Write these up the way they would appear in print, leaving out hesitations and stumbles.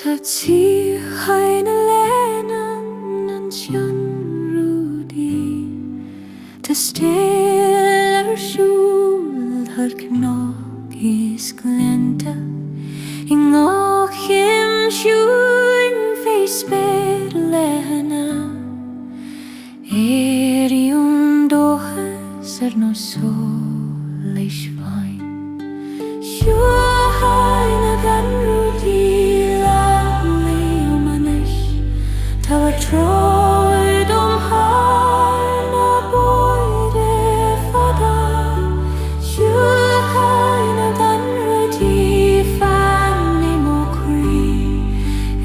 Síocháin leis gCeannródaí Tá still siúil thar cnách is glennta I ngaoth siúin fé spéir lena Éire dóchas nó leis bhain Síocháin hÉireann tríd na bóide fada Síocháin hÉireann fanni mo croí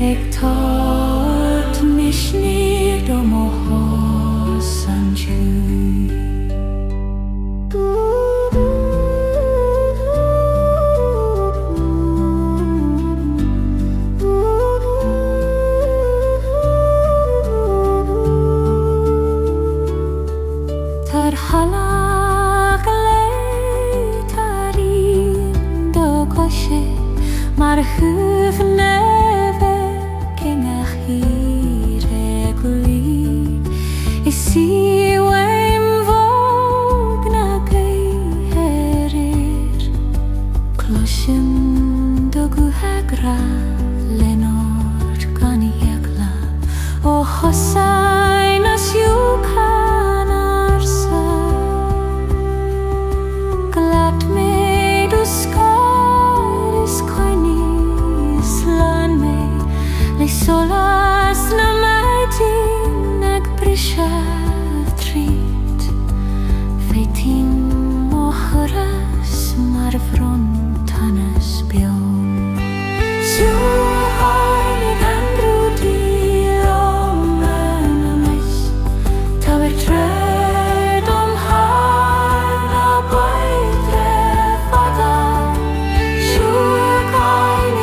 ag tart misníad mo gCosán Mar chuh neve cingach Éire glí I Síocháin bhóg na Gáire Cloisian do Guthgra lenor Gánaíochla ó gCosán na Síocháin arsa Glad mé do Solas na maidin ag brisah tríd Féitín mo churas mar bhrontanas beon Síocháin hÉireann na leis Tá tríd na bóide fada Síocháin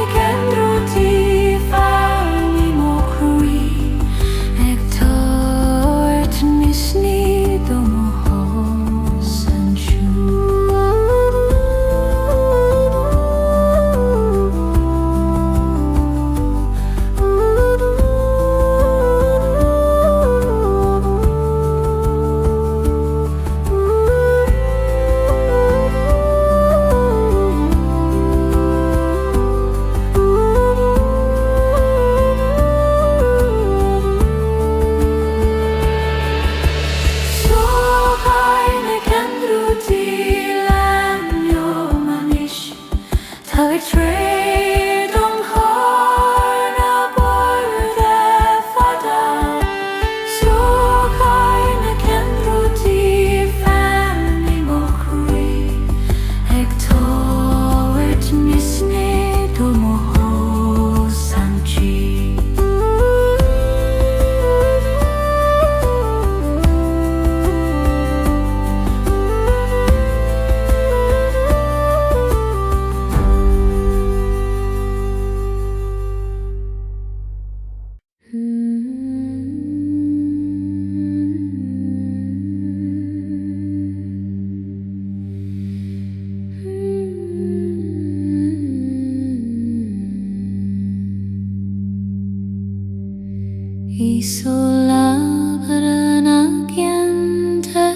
I Solabhra na gCeantar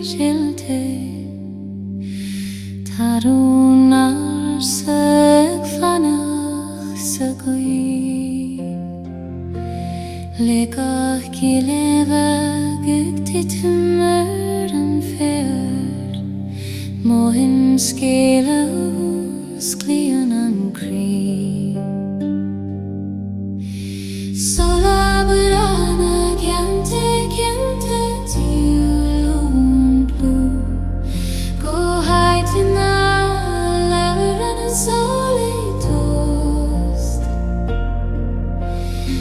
Ceilte Tarúnar sa gfanach sa gaoth Legach gilevag ag titmar an fér Mohin scéileús glíonn an croí Solabhra na gCeannta tiúil blú Ghaoithe na leabhar an solaí tost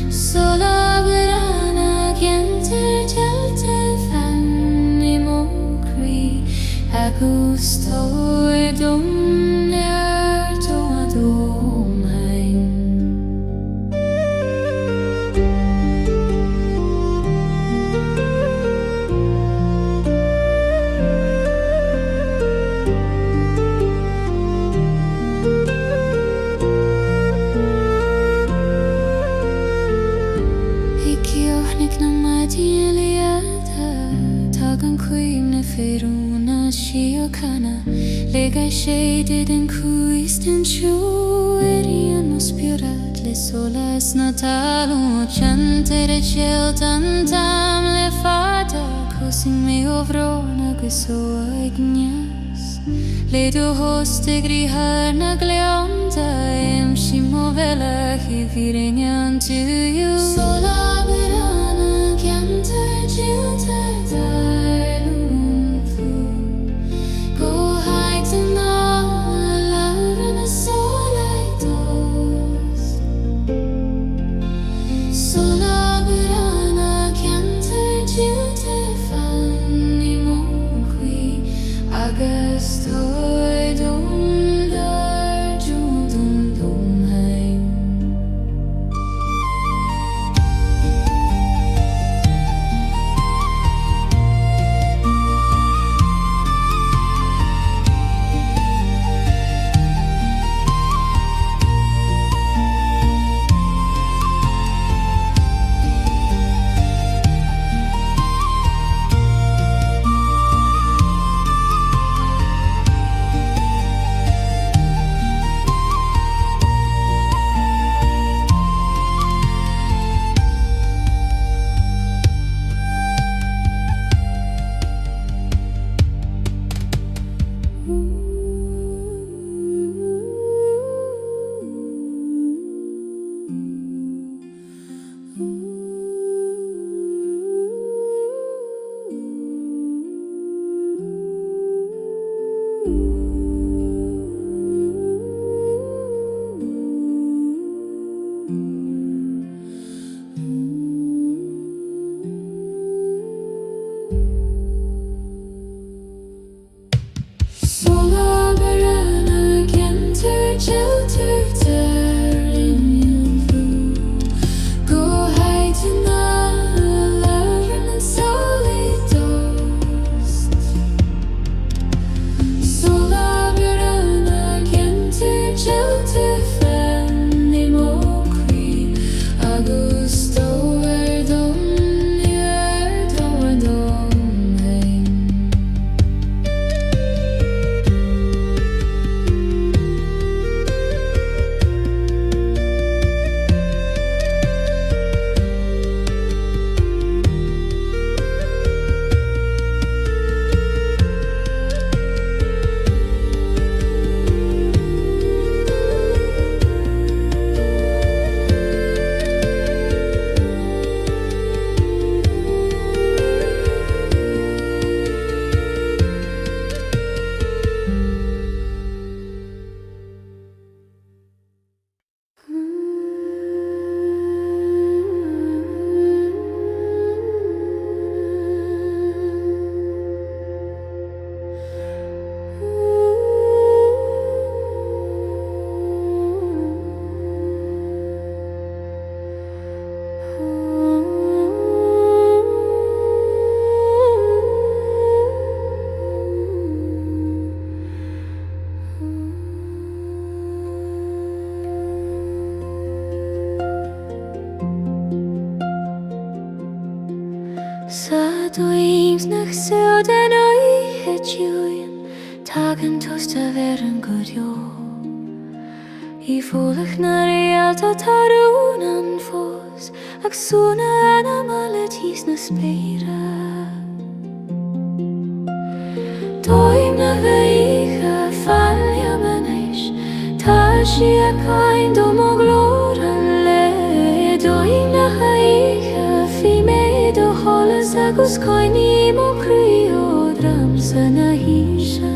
Solabhra na gCeantar Ceilte fanni mo croí agus tóir Doimhneacht Christian true Éireann spirit le solas natalum chante de Ceilte tam le fata cosing me ovrona gCeannródaí le do hoste grihar na gleonta movela hÉireann to you Solabhra gCeantar gCeithre Ghaoithe na Solabhra gCeantar gCeithre fanny mochí agus Sa Doimhneacht so den hOíche dúin tagan tosta ver godio I fólach na Réilte tarún an fós ag súna an malatís na spéire Doimhneacht hOíche fallja manéis tá Síocháin do mo glór an le Doimhneacht hOíche fi mé do cholas agus Caonaí mo croí ó dram sa na hOíche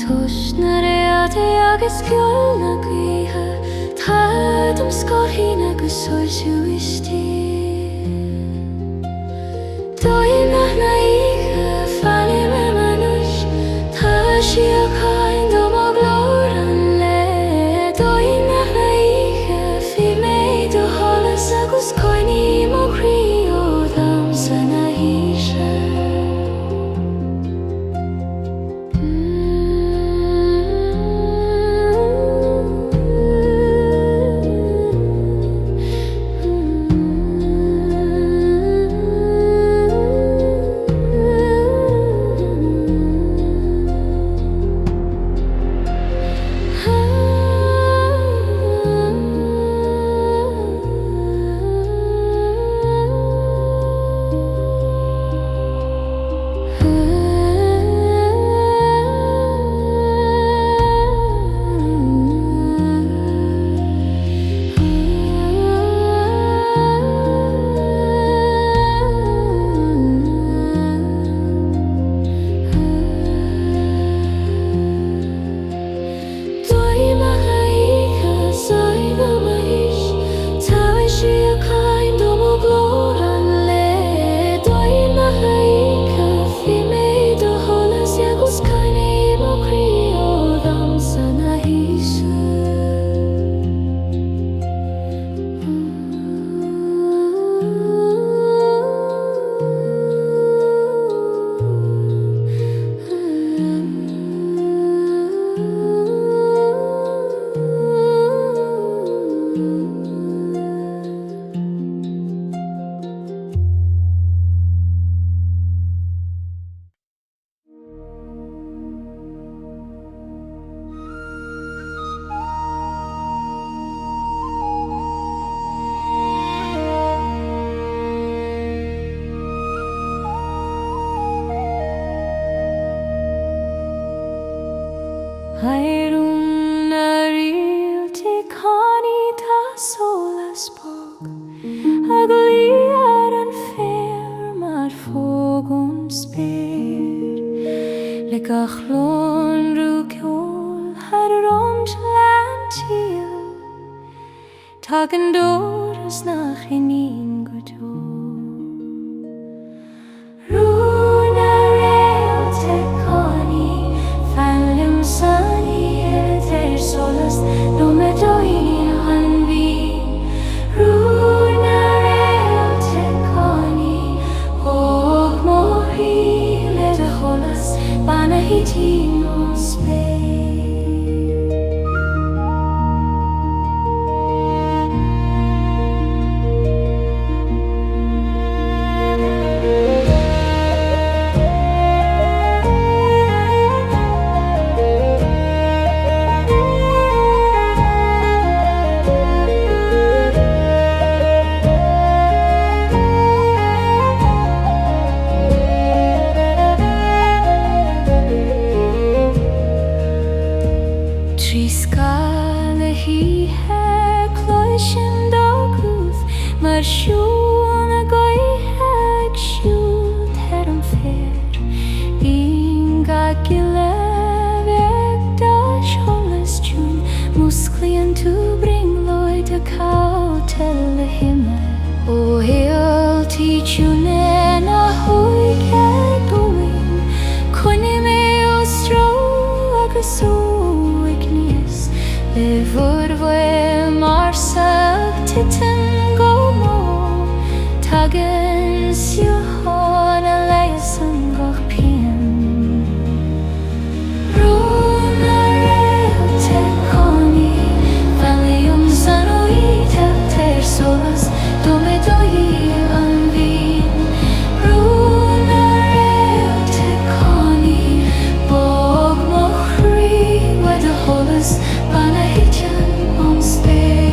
Tus na réilte agus gceannródaí tá dom scoilhín agus hOíche Doimhneacht na hOíche fannim Immerse tá Síocháin do mo glóran le Doimhneacht na hOíche fi mé do sholas agus Caonaí mo croí ó dham san hOíche hÉireann na Réilte Caonaí tá solas bog a ghoilleann an fér mar fógun spéir le gachlón rúceol har rond lantíal tá an dóras nach inín go dó solas no me doy an vi Rúna Réilte Caonaí og morí le de cholas bana hití no spéir Siún a Gáoithe ag siúd ar an fér Inga gileh ag dais sholas tún Musclaíonn tú bring loid a Ceilte le hime ó héaltaí tún na hOíche doing Coinne mé ó stró agus óig níos le bhfuir mar sag titan Tagan Síocháin a leis an gach pean Rúna Réilte Caonaí Bhailíonn san hOíche Téir solas do me doí an bhín Rúna Réilte Caonaí bog mo croí wed a cholas bana hitteann an spéir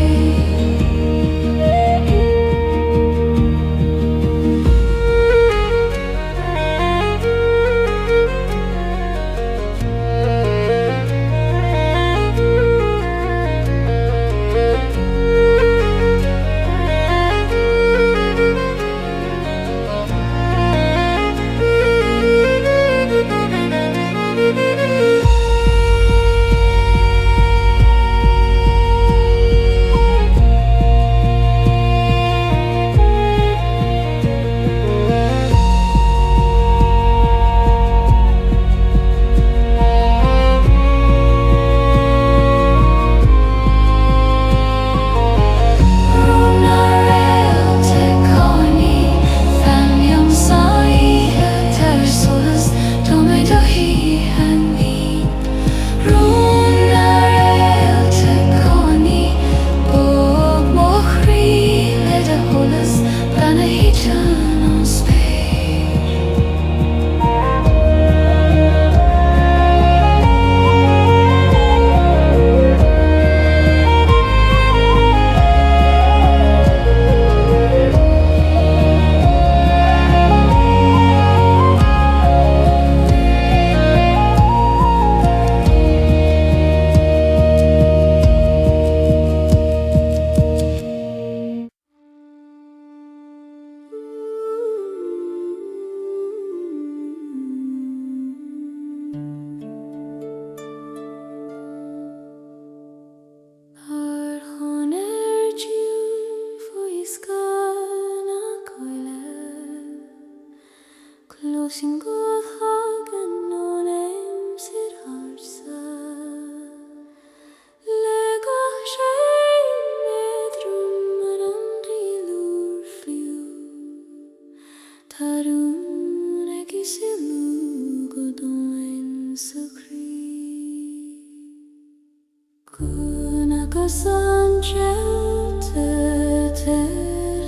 gCosán Ceilte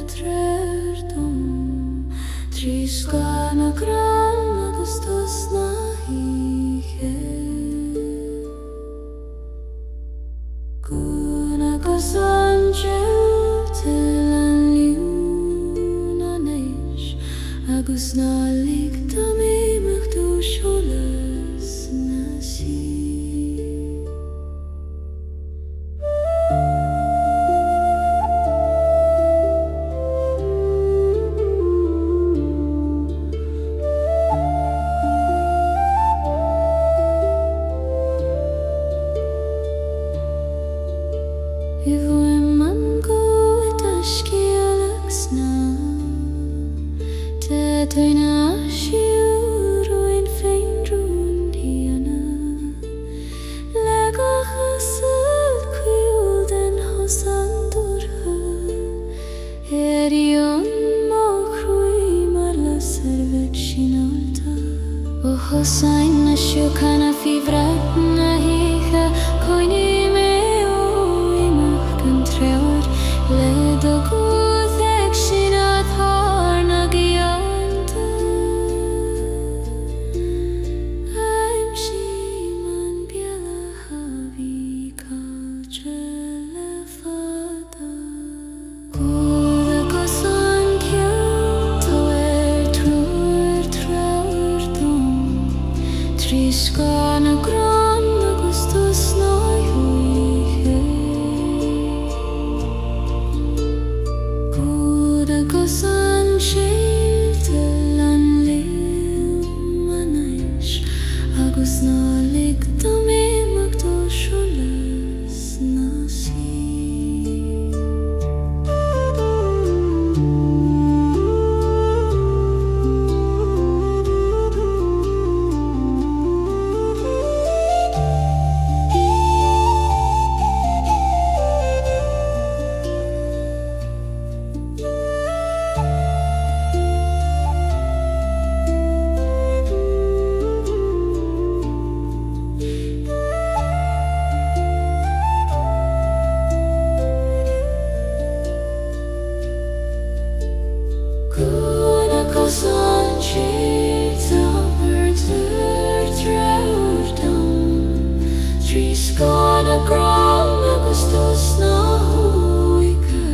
trédom tríscan a gran agus na hOíche gCosán Ceilte an liún an Éist agus ná lig Doimhneacht ó seolas na sí. Doimhneacht roin féin drún híana le gachasad cuiúil den hosan dúrtha hÉireann má croí mar le servet sinálta ó hosáin na Síocháin a fhíomhreacht na hOíche Caonaí mé ó imeacht an tréad le do Guth ag sin athar na tríscan a gran agus na hOíche gCosán Ceilte an liún an Éist agus ná lig Doimhneacht ó seolas na sí. gCosán Ceilte trédom tríscan a gran agus na hOíche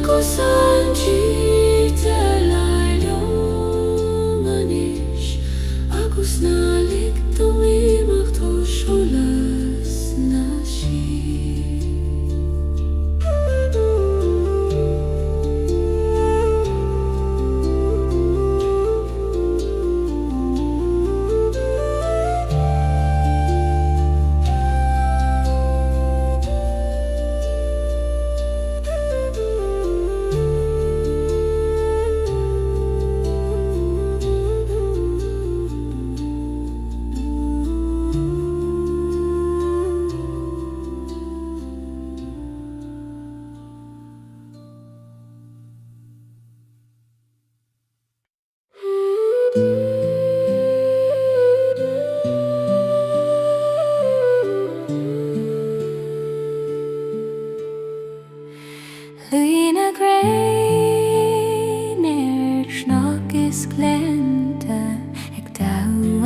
gCosán Ceilte leis an Éist agus ná lig Doimhneacht ó seolas na sí. Luina Gréine snach is glennta ag dá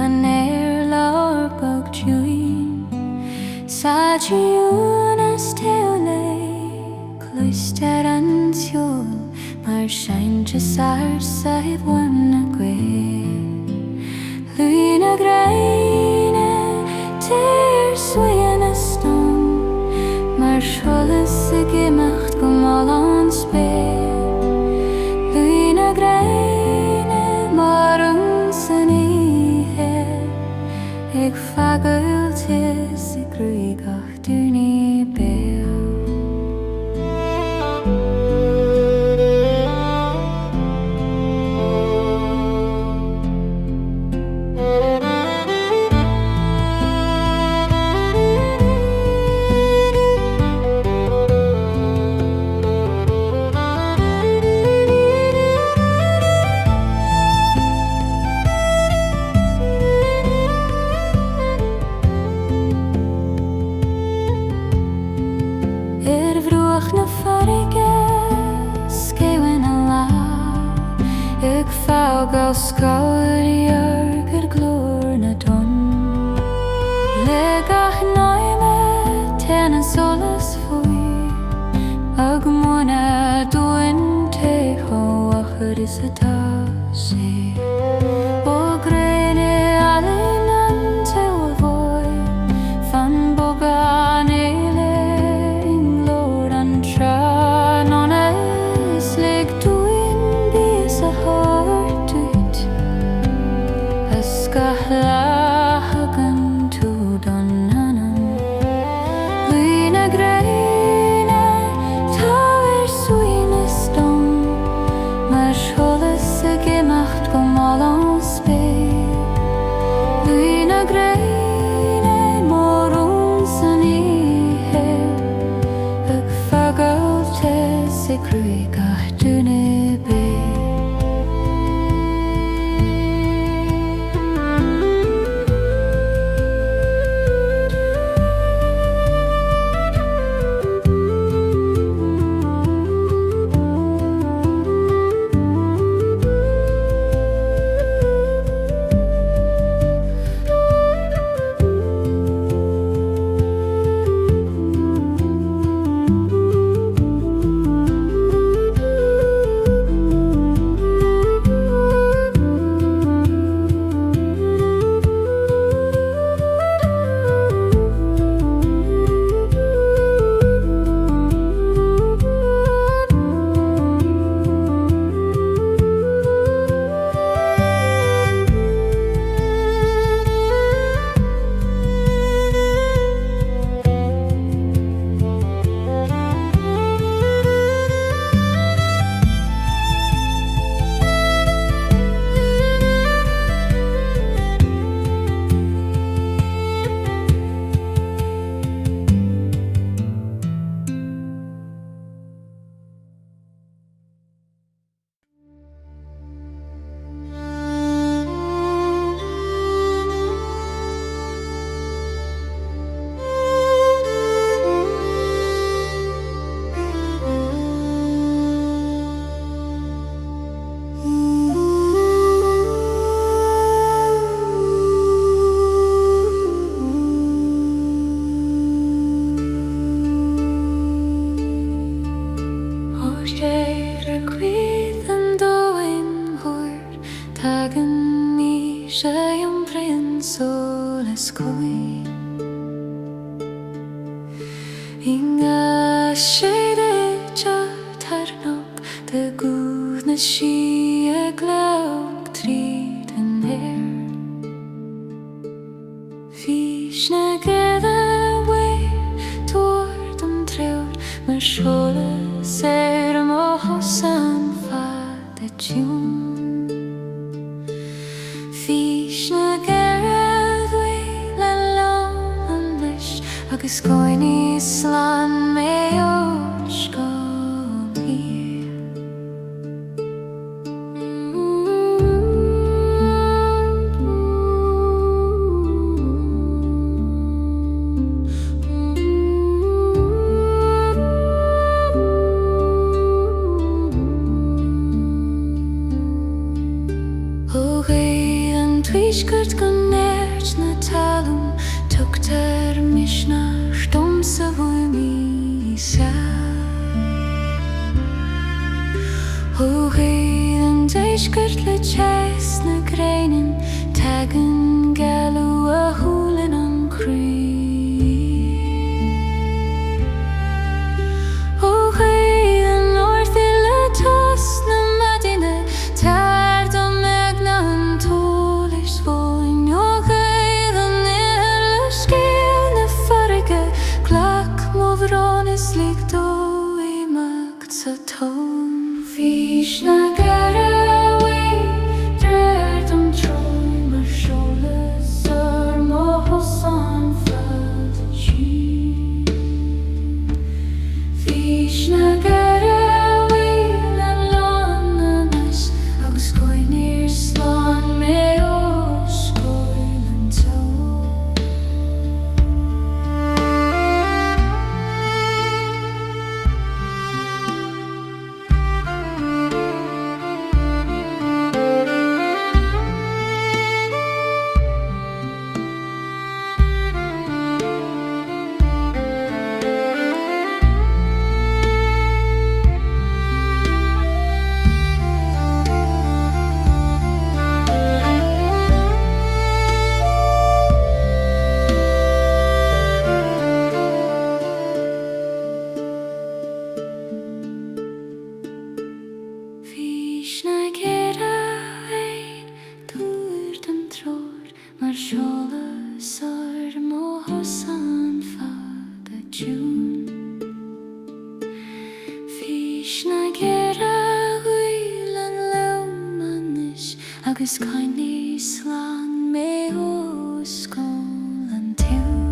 an Éire bog join Saitiún as teole cloister an tiol mar seinte sarsa I bhain Luina Gréine tír suin a stone mar seolas ag imeacht go máil an spéir Luina Gréine mar an san ihe ag fagailte sa croí gach dúnaí béal. bud is a tossy. O Gréine allen te o voi, fan bogan Éire in Lord and tran on es leg doin bis a heart to it. As gahlagan to donnanan, Luina Gréine tawer suines dom, mar scholas a gemacht go malan spe. Luina Gréine morun san Éire, ag fagailte sa croí gach dúne be. Tríd an Éire. Físne gada way toward an trewd, mar scholas mo hosan fad tune. Físne gada way la long an leis, agus Gáonaí slan me hOíche go hÍre. Gurt go néirt na talún, tugtar misna stom sa bhuaimí sa. Hén deisgurt le teas na Gréine, tagan galú a thuúlann an croí. Hén orthaí le tas na Madaine, tar do meag na an tólis bóin. Hén le scéal na farraige, glach mo bhrónas lig Doimhneacht sa tón. Fís na gara way, dreirt an troi mar seoladh sár mo hosan fagajún Fís na gera ghoilleann leumanis agus Caonaí slán mé ó scóil an tiú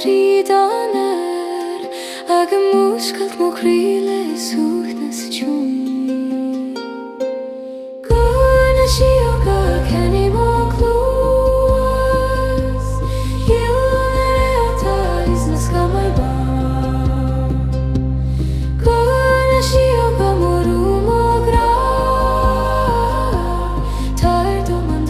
tríd ag múscailt mo chríle suachnas tún Gona Síocháin Kenny mo clúas Réilte is na scamai ba Gona Síocháin mo rúm o gra Tar do man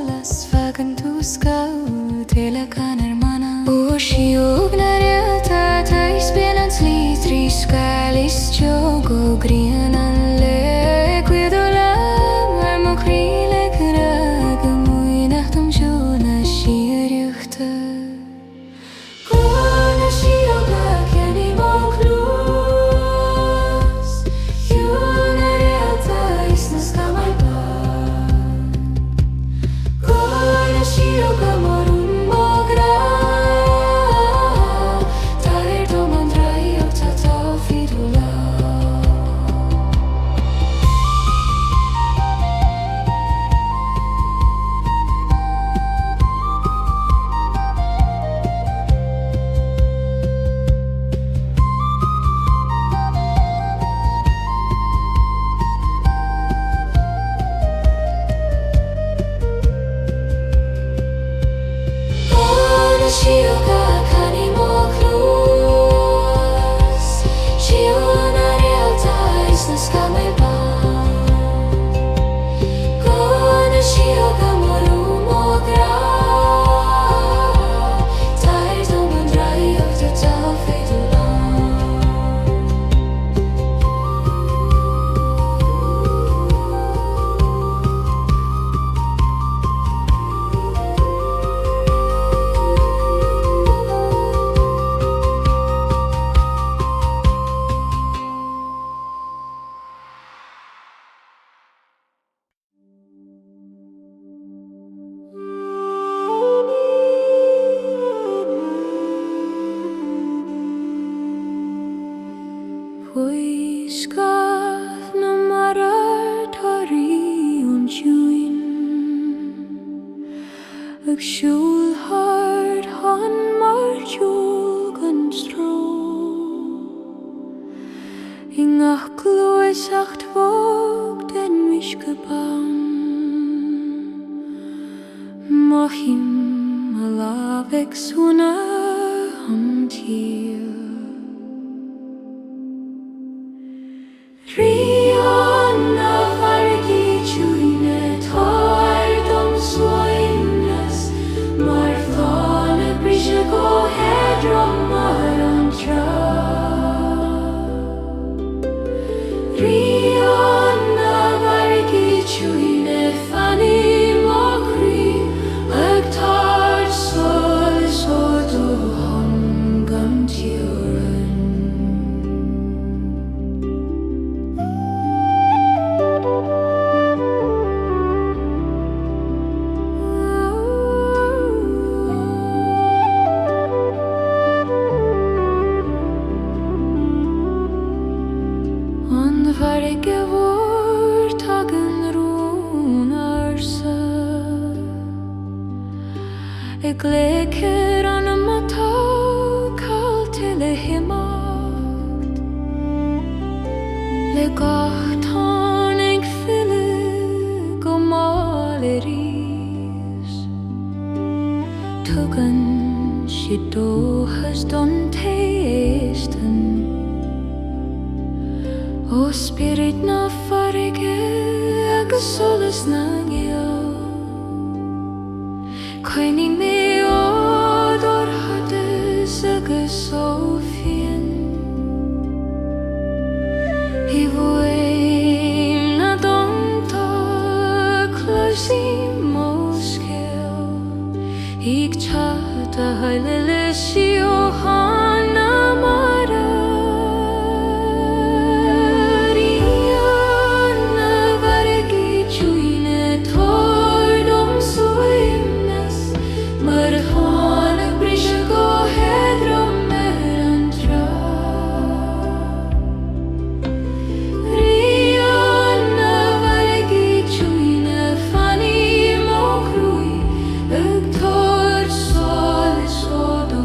solas fagan tusca tela can hermana o Síocháin Réilte tais benans litri scalis jogo Gréine le guidola mo crile grag Doimhneacht jona sireachte Gona Síocháin Gaoth na marar tarí an túin ag siúl hard han mar tiúl gan stró I ngach glóis acht bóg den misce ban Mohim a lábhag súna an tír hÉireann na bhargaí tríd táir dom stillness mar fána brise go héadrom mar an trád hÉireann na bhargaí tríd fannaí mo croí ag tar solas ó do hon gan tíorann Varige vor tagen rún arsa Gléicir an matá Ceilte le himmacht Le gáithán ag fille go máil Éist Tugan si dóchas don Éistan O spirit na farige agus solas na ngaoth Coinní mé ódor hadas agus ófian I bhfuil na domta closí móscil Ig teacht a haile le Síocháin na mara Ag tar solas ó do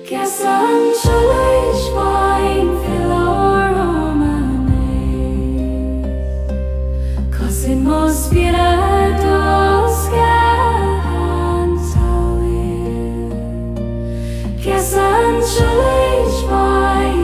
gCeann leis bain filoromane Cosin mos spiritus gCeannródaí gCeann leis bain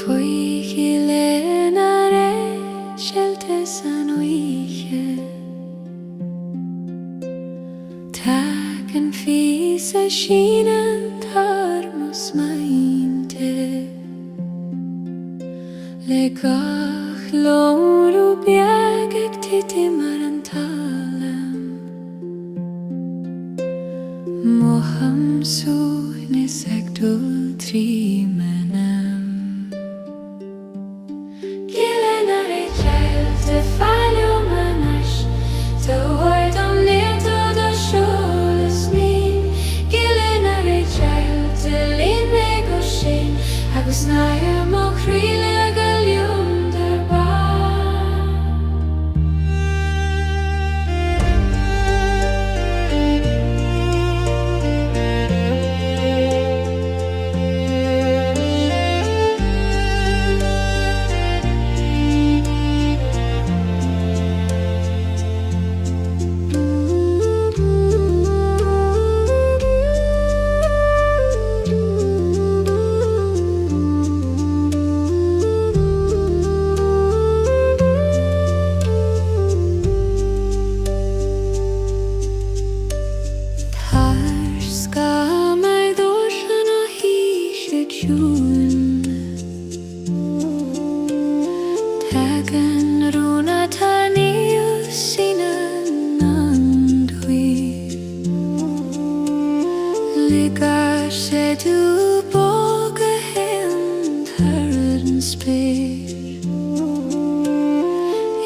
hOíche leanare Ceilte san hOíche Tagan fís a gCeanntar mus mainte Le gach lóru beagag titi mar an talam Moham súnis ag dul trímenam Gilleanare Ceilte falio manas Ta oidam neto da sholas min Gilleanare Ceilte lin ego sin Agus nair mo chríle ghoilleann der ban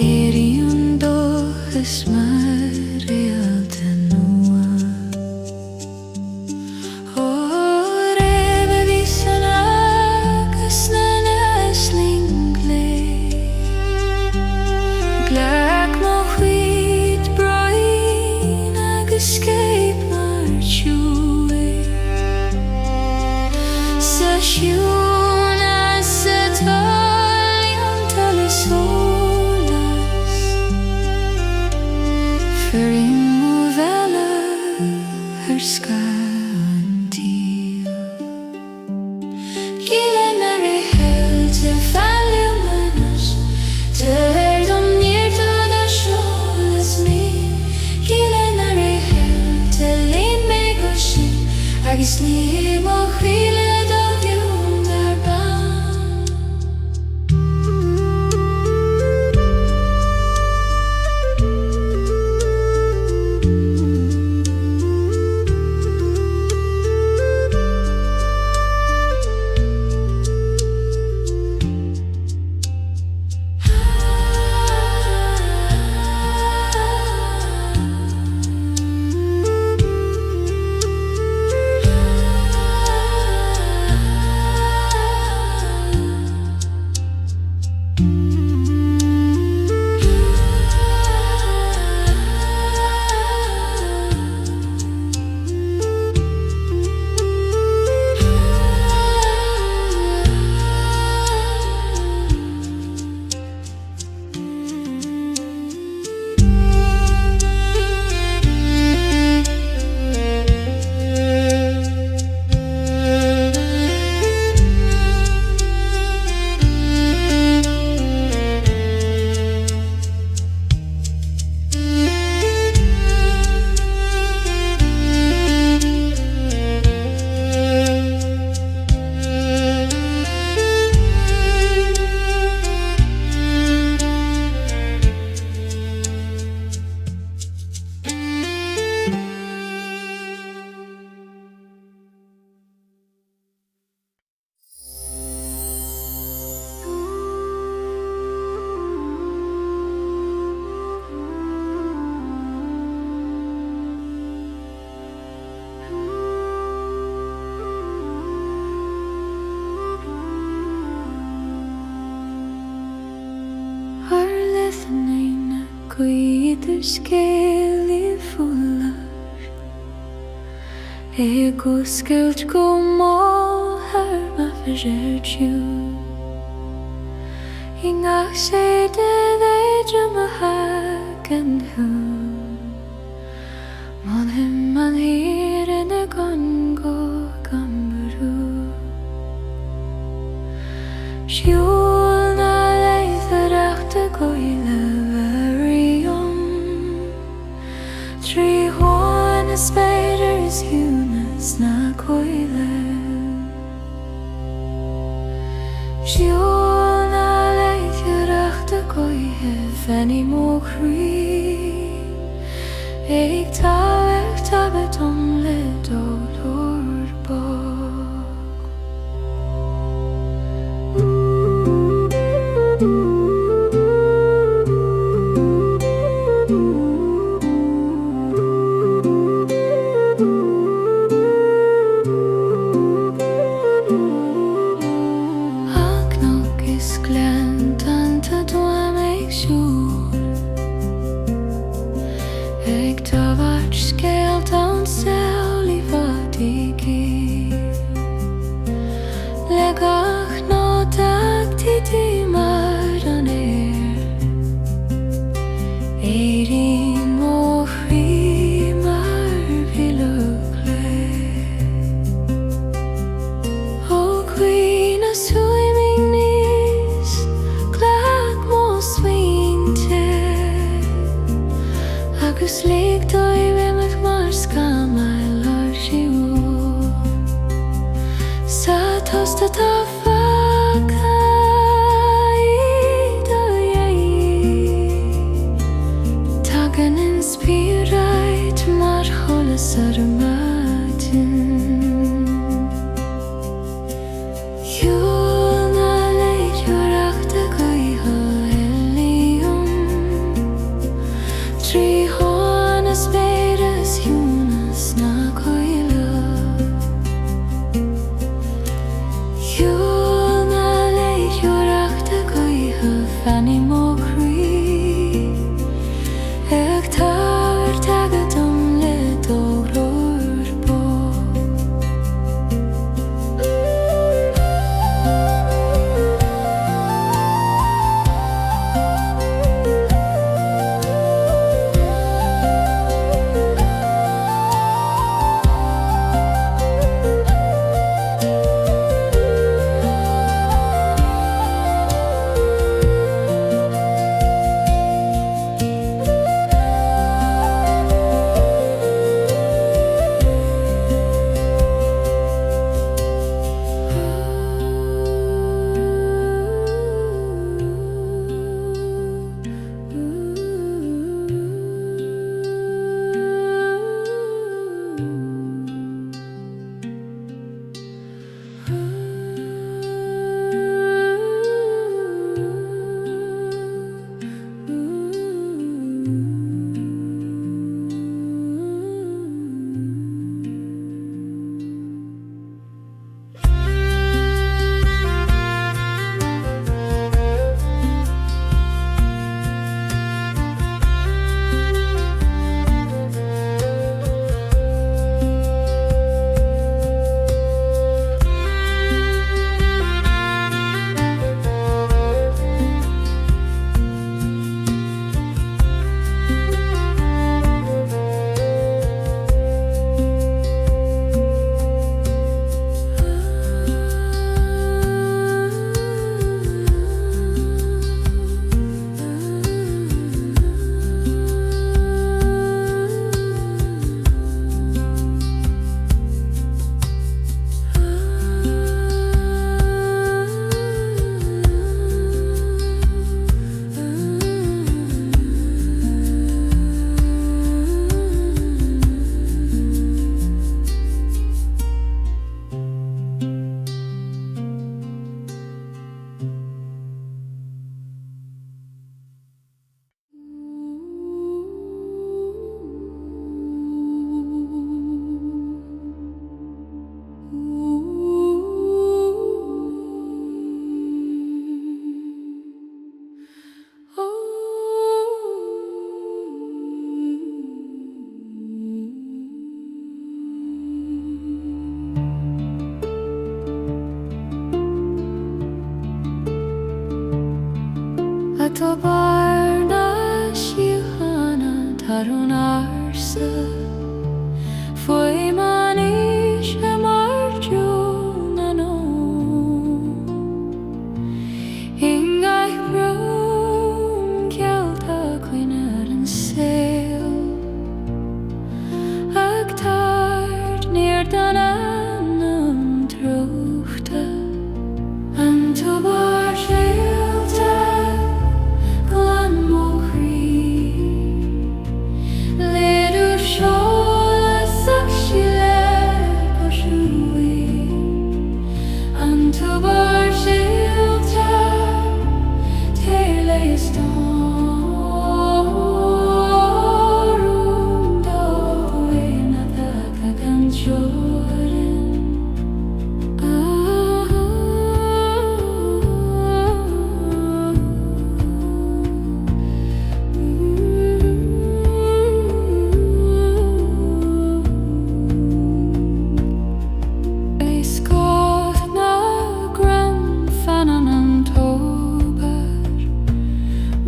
Éireann dóchas mar Réilte virtue sa siúna sa talianta le solas for imovella her scantil gCeann a Réilte falliumanas te Doimhneacht the solas me gCeann a Réilte lein me gCosán agus ní mo chuile Scéalaí fúlar go sceilt go máthair má faisiirtiú I ngach sé de léide má hagan thú man him an hÉireann a gan go gambarú siúil na leithreacht a ghoilleann tríd spiders hunas na ghoilleann siúil na leithreacht a Ghaoithe fanní mo croí ag táhacht tabhat an le dólór bog ag tábhacht scéalt an to bar na Síocháin tarún Immerse foi man Éist marjú na nó Ingaith brún cealta cuiine an saol ag tard níor dan an trúchta an to bar Ceilte glan mo croí léadú seolas ach sí le posúí an to bar Ceilte té leis dárún Doimhneacht ag an teoireann Éist gáth na gran fanan an tóbar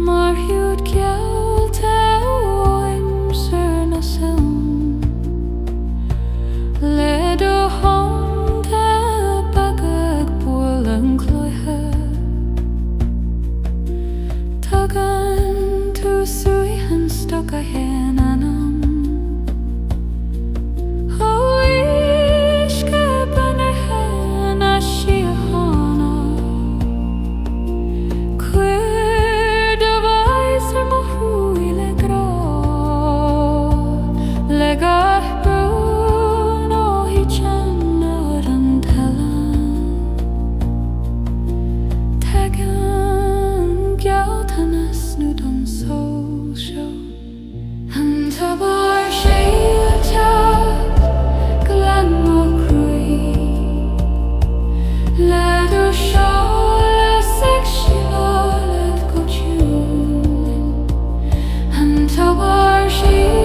mar hiúd cealta Immerse na saon le do honta bagag bhuail an ghaoithe tugann tú suíochain stoc a hÉireann anam hOíche banarthe na Síocháin cuir do bhais mo thuaidh le grá le gaith brún hOíche nód an talamh tegann ngaoth na snúd an sól seo an to bar Ceilte glan mo croí léadú seolas ag sí le go tiúil an to bar Ceilte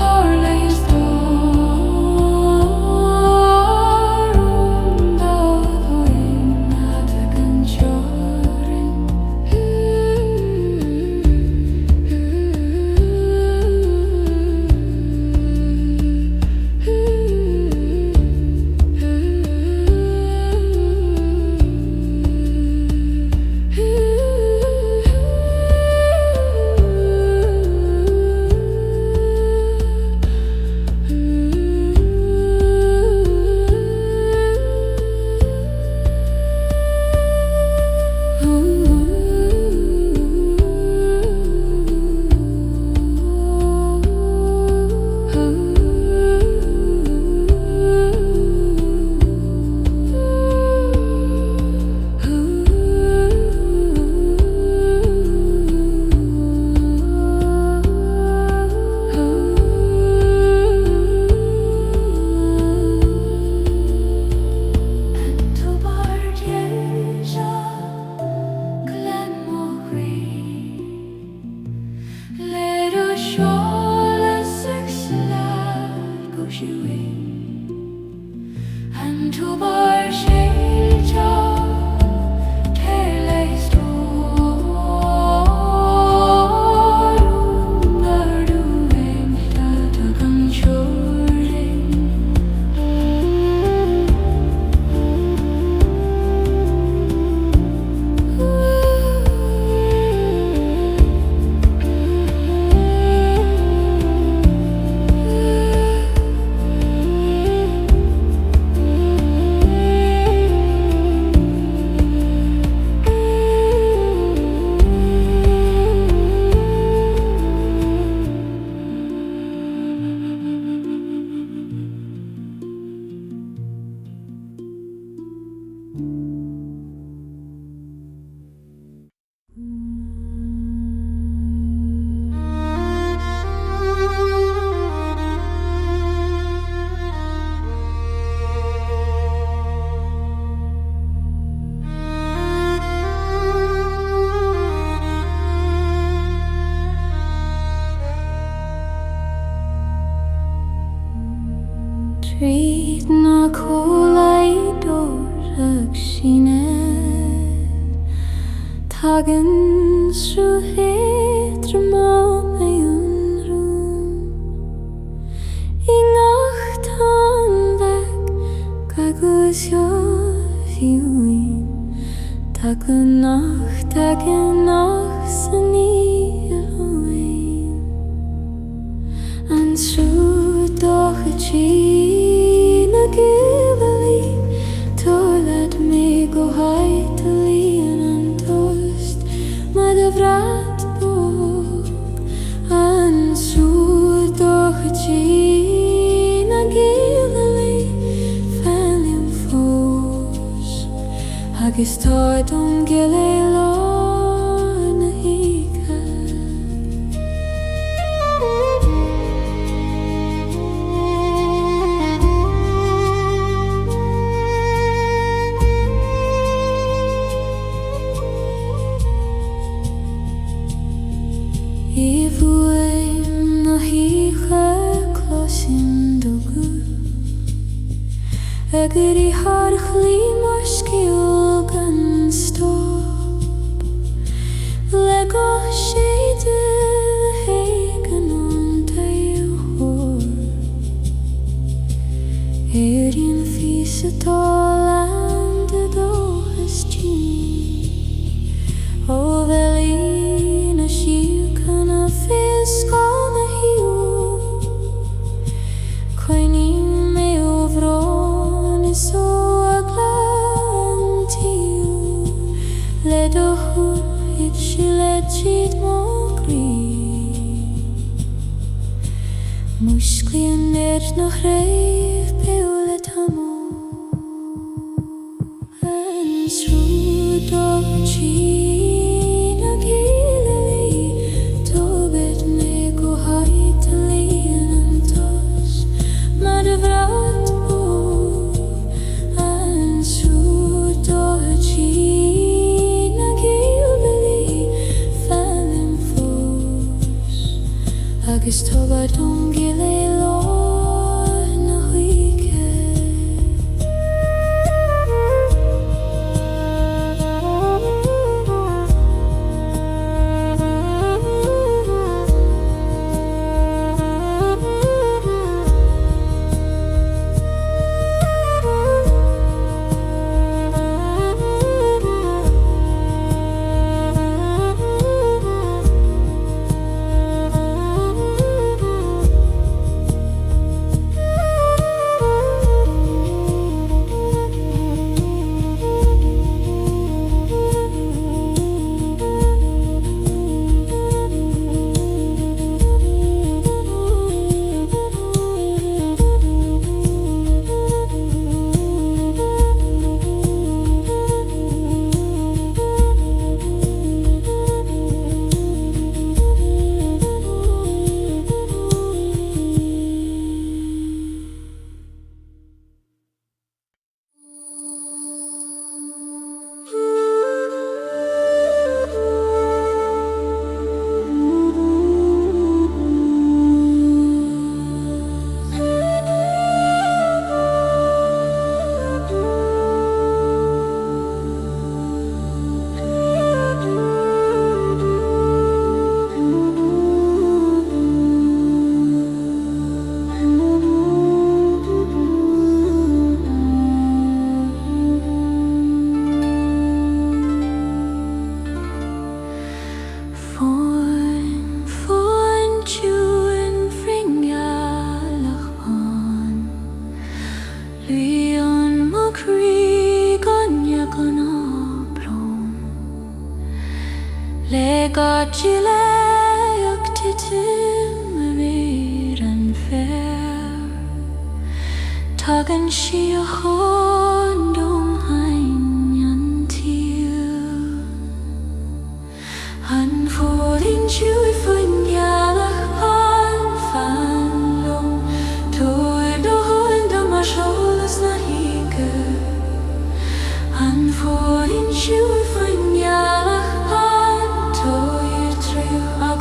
par leis dárún Doimhneacht ag an teoireann tríd na cólaí dóireach síne Hagen srúhétre má maionrú I ngaoth an bheg gagúsio fiúin Caonacht nach san Éireann An srú dochadtí na Gaelic Tolad mé go Ghaoithe líon an tost Ma de bhreat bog An srú dochadtí na Gaelic Felim fós Agus tá dom gile lá na híche I bhuaim na híche closin do Guth Agur I harch lí mar sciol gan stop Le gach sé de hégan an taíochor Éireann fís atá landa dóchas tí Ó bhelí na Síocháin a fís gána hiú Caonaí mé ó bhrán is ó a glantíú Le do chuid si le tríd má croí Musclaíonn nach raibh beola tamó An srú dochadtí na Gaelic Tógad mé go Ghaoithe líon an tost Ma de bhreat bog An srú dochadtí na Gaelic Felim fós Agus tógad dom gile lá na hOíche Le gCeannródaí Immerse fair Tugan Síocháin Doimhneacht An fódín siúd faoin ngealach Pathfinders Tuair do chuin do mar seolas na híche An fódín siúd faoin ngealach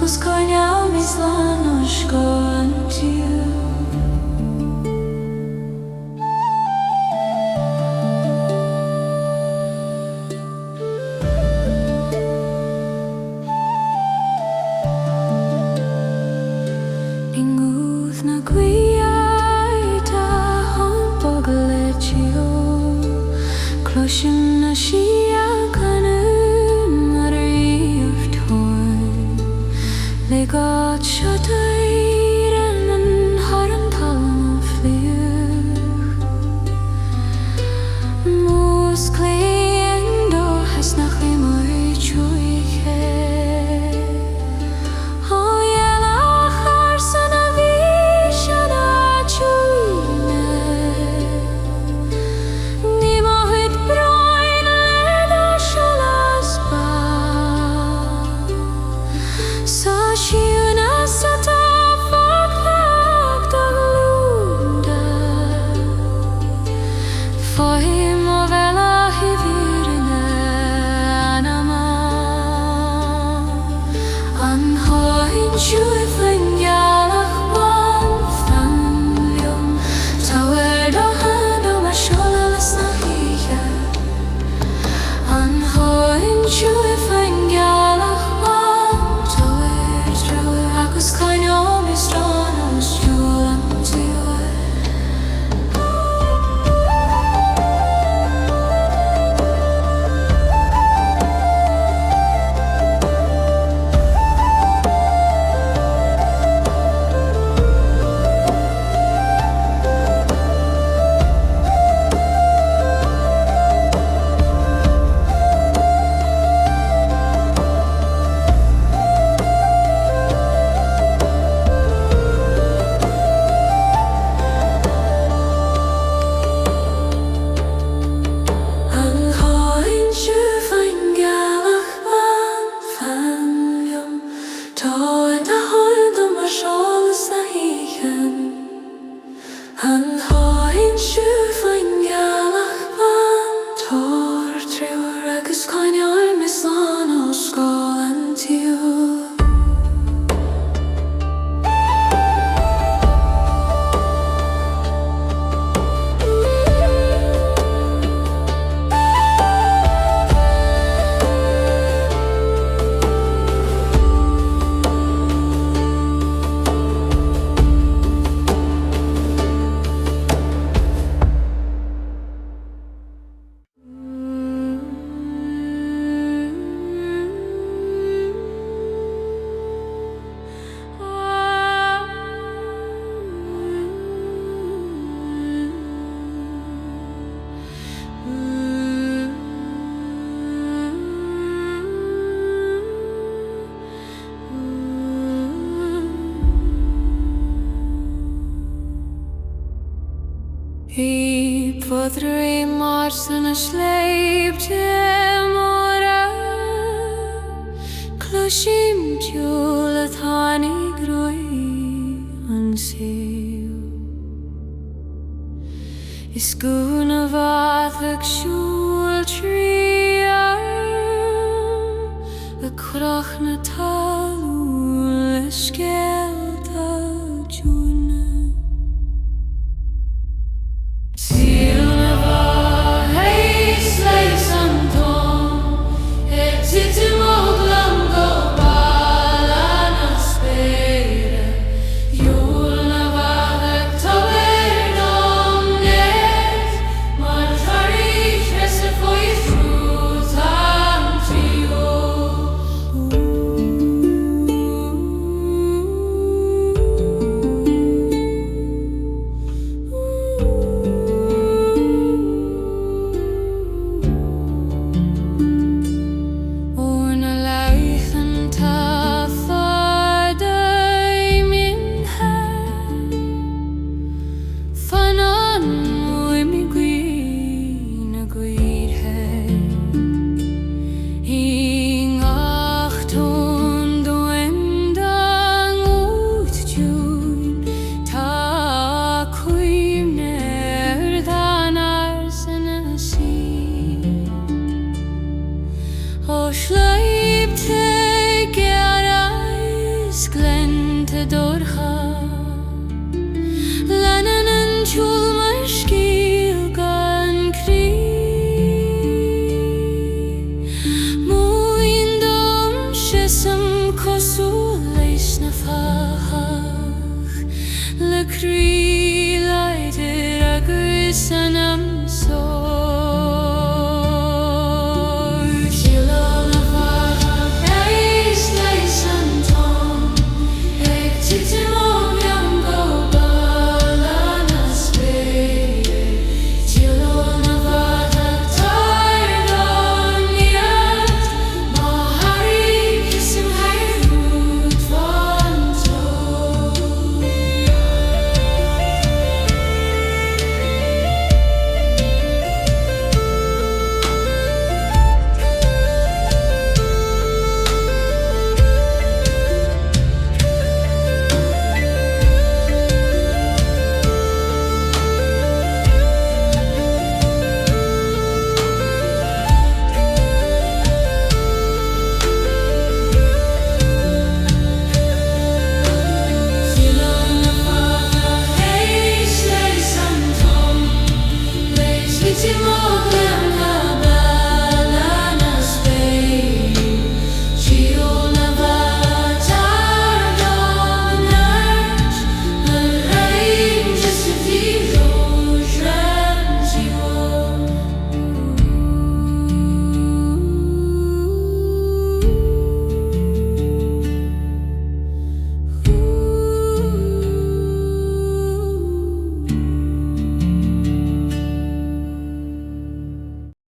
agus coinneáil is lean ó scoil tú guíoithe hampag leitio cloisian na Síocháin mar íomh torn le gáth seo d'Éireann an harm talm fliuch mús cléan dó has nach imar hOíche Podré mars in a sleepte mora cloisim tiúil a tháinig croí an siú Is gúna bhathach siúil tríd a croch na talú le Ceilte dúine croí leis agus sanam